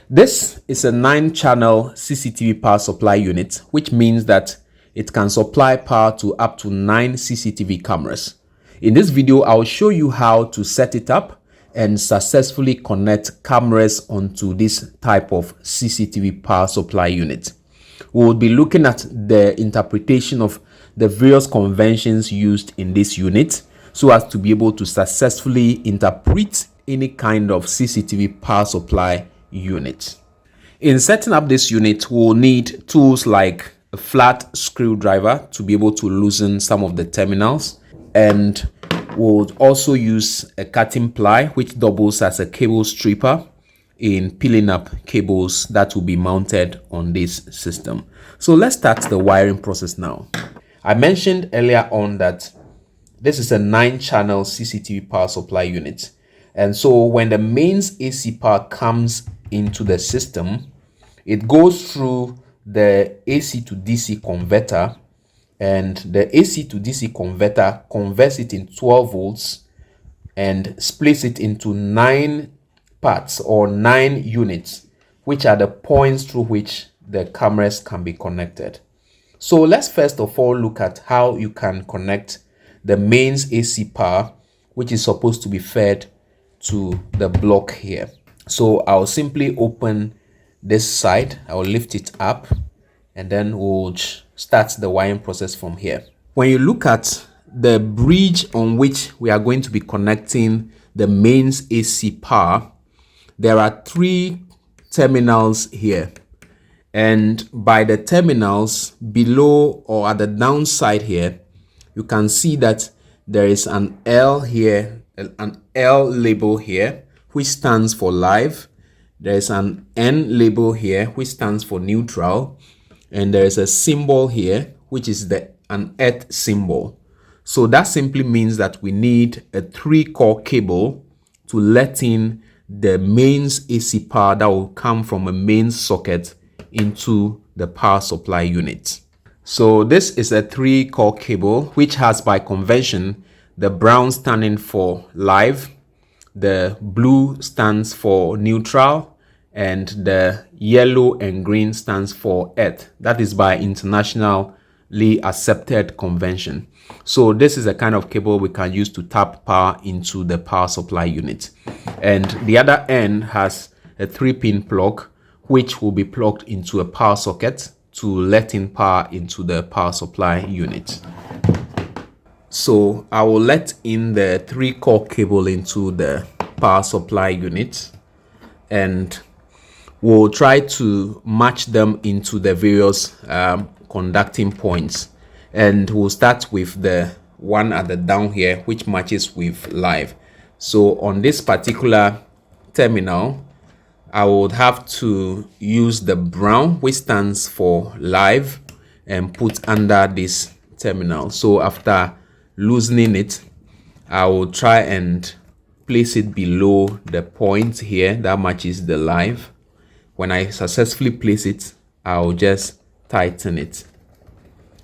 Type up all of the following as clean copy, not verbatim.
This is a 9-channel CCTV power supply unit, which means that it can supply power to up to 9 CCTV cameras. In this video, I'll show you how to set it up and successfully connect cameras onto this type of CCTV power supply unit. We'll be looking at the interpretation of the various conventions used in this unit so as to be able to successfully interpret any kind of CCTV power supply unit. In setting up this unit, we'll need tools like a flat screwdriver to be able to loosen some of the terminals, and we'll also use a cutting ply which doubles as a cable stripper in peeling up cables that will be mounted on this system. So let's start the wiring process now. I mentioned earlier on that this is a 9-channel CCTV power supply unit, and so when the mains AC power comes into the system, it goes through the AC to DC converter, and the AC to DC converter converts it in 12 volts and splits it into 9 parts or 9 units, which are the points through which the cameras can be connected. So let's first of all look at how you can connect the mains AC power, which is supposed to be fed to the block here. So I'll simply open this side, I'll lift it up, and then we'll start the wiring process from here. When you look at the bridge on which we are going to be connecting the mains AC power, there are 3 terminals here, and by the terminals below or at the downside here, you can see that there is an L here, an L label here, which stands for live. There is an N label here, which stands for neutral, and there is a symbol here, which is an earth symbol. So that simply means that we need a 3-core cable to let in the mains AC power that will come from a mains socket into the power supply unit. So this is a 3-core cable which has, by convention, the brown standing for live, the blue stands for neutral, and the yellow and green stands for earth. That is by internationally accepted convention. So this is a kind of cable we can use to tap power into the power supply unit. And the other end has a 3-pin plug which will be plugged into a power socket to let in power into the power supply unit. So I will let in the 3-core cable into the power supply unit, and we'll try to match them into the various conducting points. And we'll start with the one at the down here, which matches with live. So on this particular terminal, I would have to use the brown, which stands for live, and put under this terminal. So after loosening it, I will try and place it below the point here that matches the live. When I successfully place it, I'll just tighten it.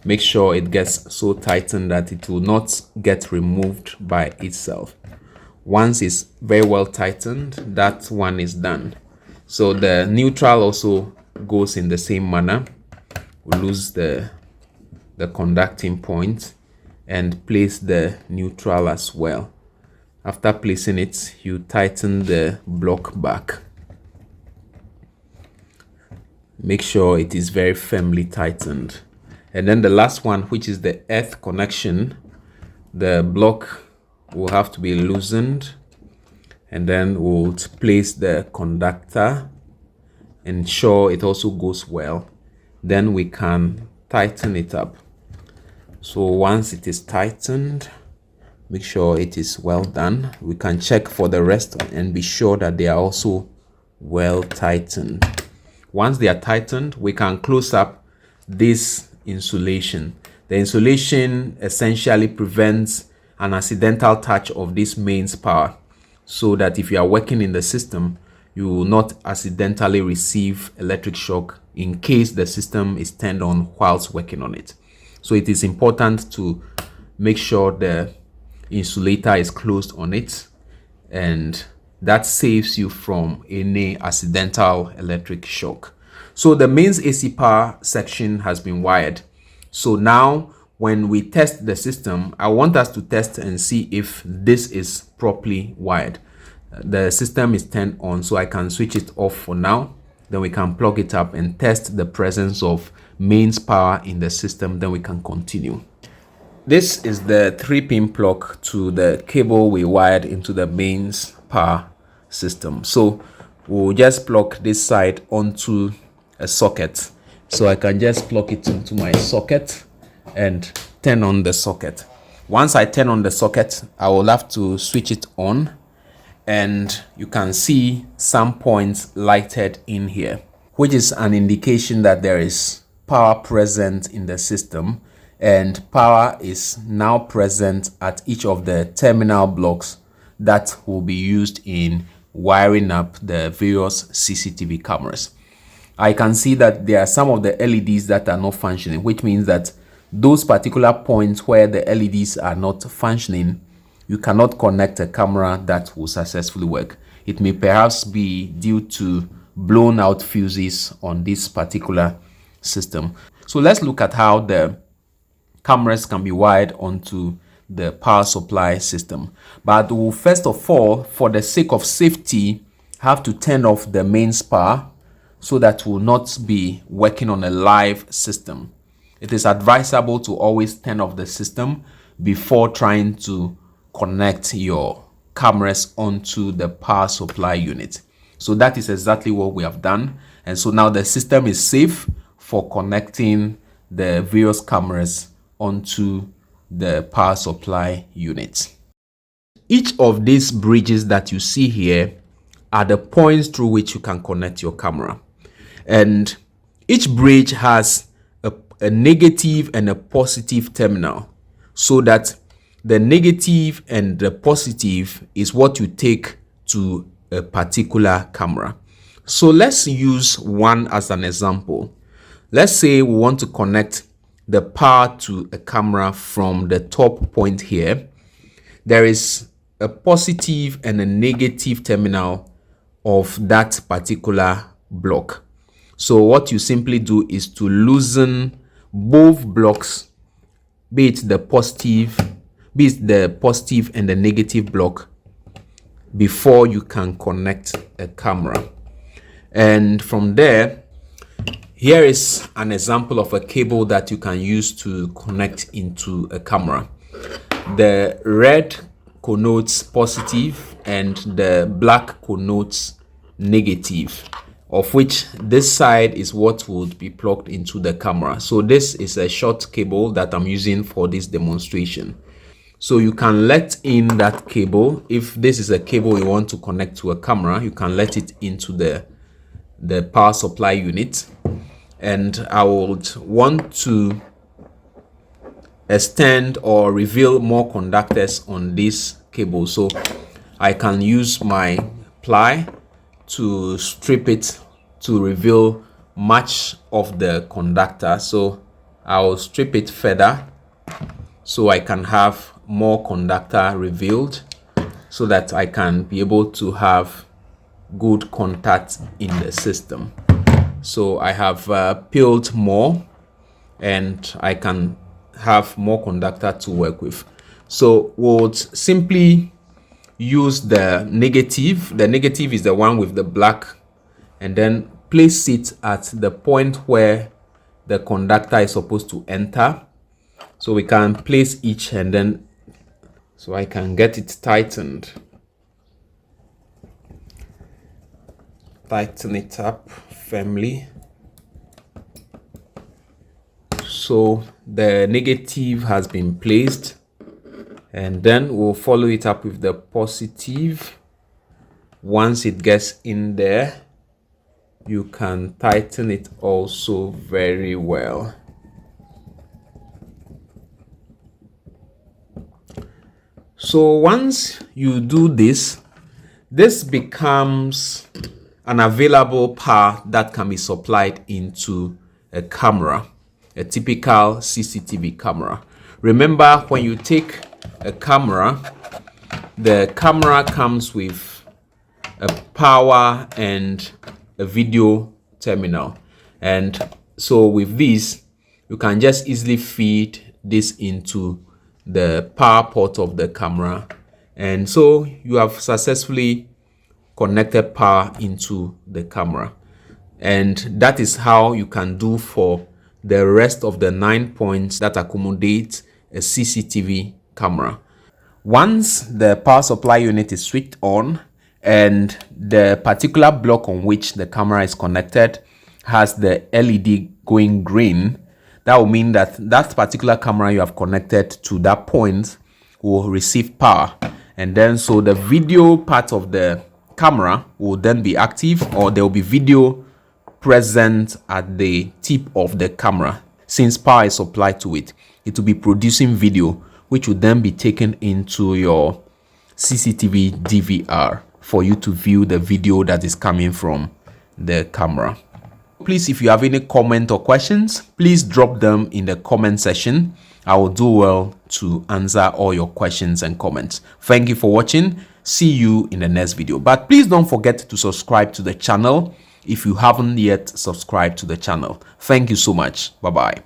Make sure it gets so tightened that it will not get removed by itself. Once it's very well tightened, that one is done. So the neutral also goes in the same manner. We'll lose the conducting point and place the neutral as well. After placing it, you tighten the block back. Make sure it is very firmly tightened. And then the last one, which is the earth connection, the block will have to be loosened, and then we'll place the conductor, ensure it also goes well. Then we can tighten it up. So once it is tightened, make sure it is well done. We can check for the rest and be sure that they are also well tightened. Once they are tightened, we can close up this insulation. The insulation essentially prevents an accidental touch of this mains power, so that if you are working in the system, you will not accidentally receive electric shock in case the system is turned on whilst working on it. So it is important to make sure the insulator is closed on it, and that saves you from any accidental electric shock. So the mains AC power section has been wired. So now when we test the system, I want us to test and see if this is properly wired. The system is turned on, so I can switch it off for now. Then we can plug it up and test the presence of mains power in the system. Then we can continue. This is the 3-pin plug to the cable we wired into the mains power system. So we'll just plug this side onto a socket. So I can just plug it into my socket and turn on the socket. Once I turn on the socket, I will have to switch it on, and you can see some points lighted in here, which is an indication that there is power present in the system, and power is now present at each of the terminal blocks that will be used in wiring up the various CCTV cameras. I can see that there are some of the LEDs that are not functioning, which means that those particular points where the LEDs are not functioning, you cannot connect a camera that will successfully work. It may perhaps be due to blown out fuses on this particular system. So let's look at how the cameras can be wired onto the power supply system. But we'll first of all, for the sake of safety, have to turn off the mains power so that we'll not be working on a live system. It is advisable to always turn off the system before trying to connect your cameras onto the power supply unit. So that is exactly what we have done. And so now the system is safe for connecting the various cameras onto the power supply unit. Each of these bridges that you see here are the points through which you can connect your camera. And each bridge has a negative and a positive terminal, so that the negative and the positive is what you take to a particular camera. So let's use one as an example. Let's say we want to connect the power to a camera from the top point here. There is a positive and a negative terminal of that particular block. So what you simply do is to loosen both blocks, be it the positive and the negative block, before you can connect a camera. And from there, here is an example of a cable that you can use to connect into a camera. The red connotes positive and the black connotes negative, of which this side is what would be plugged into the camera. So this is a short cable that I'm using for this demonstration. So you can let in that cable. If this is a cable you want to connect to a camera, you can let it into the power supply unit. And I would want to extend or reveal more conductors on this cable. So I can use my ply to strip it to reveal much of the conductor. So I'll strip it further so I can have more conductor revealed, so that I can be able to have good contact in the system. So I have peeled more and I can have more conductor to work with. So we'll simply use the negative. The negative is the one with the black, and then place it at the point where the conductor is supposed to enter. So we can place each, and then so I can get it tightened. Tighten it up firmly. So the negative has been placed, and then we'll follow it up with the positive. Once it gets in there, you can tighten it also very well. So once you do this, this becomes an available power that can be supplied into a camera, a typical CCTV camera. Remember, when you take a camera, the camera comes with a power and a video terminal. And so with this, you can just easily feed this into the power port of the camera, and so you have successfully connected power into the camera. And that is how you can do for the rest of the 9 points that accommodate a CCTV camera. Once the power supply unit is switched on and the particular block on which the camera is connected has the LED going green, that will mean that that particular camera you have connected to that point will receive power. And then so the video part of the camera will then be active, or there will be video present at the tip of the camera. Since power is supplied to it, it will be producing video, which will then be taken into your CCTV DVR for you to view the video that is coming from the camera. Please, if you have any comment or questions, please drop them in the comment section. I will do well to answer all your questions and comments. Thank you for watching. See you in the next video. But please don't forget to subscribe to the channel if you haven't yet subscribed to the channel. Thank you so much. Bye-bye.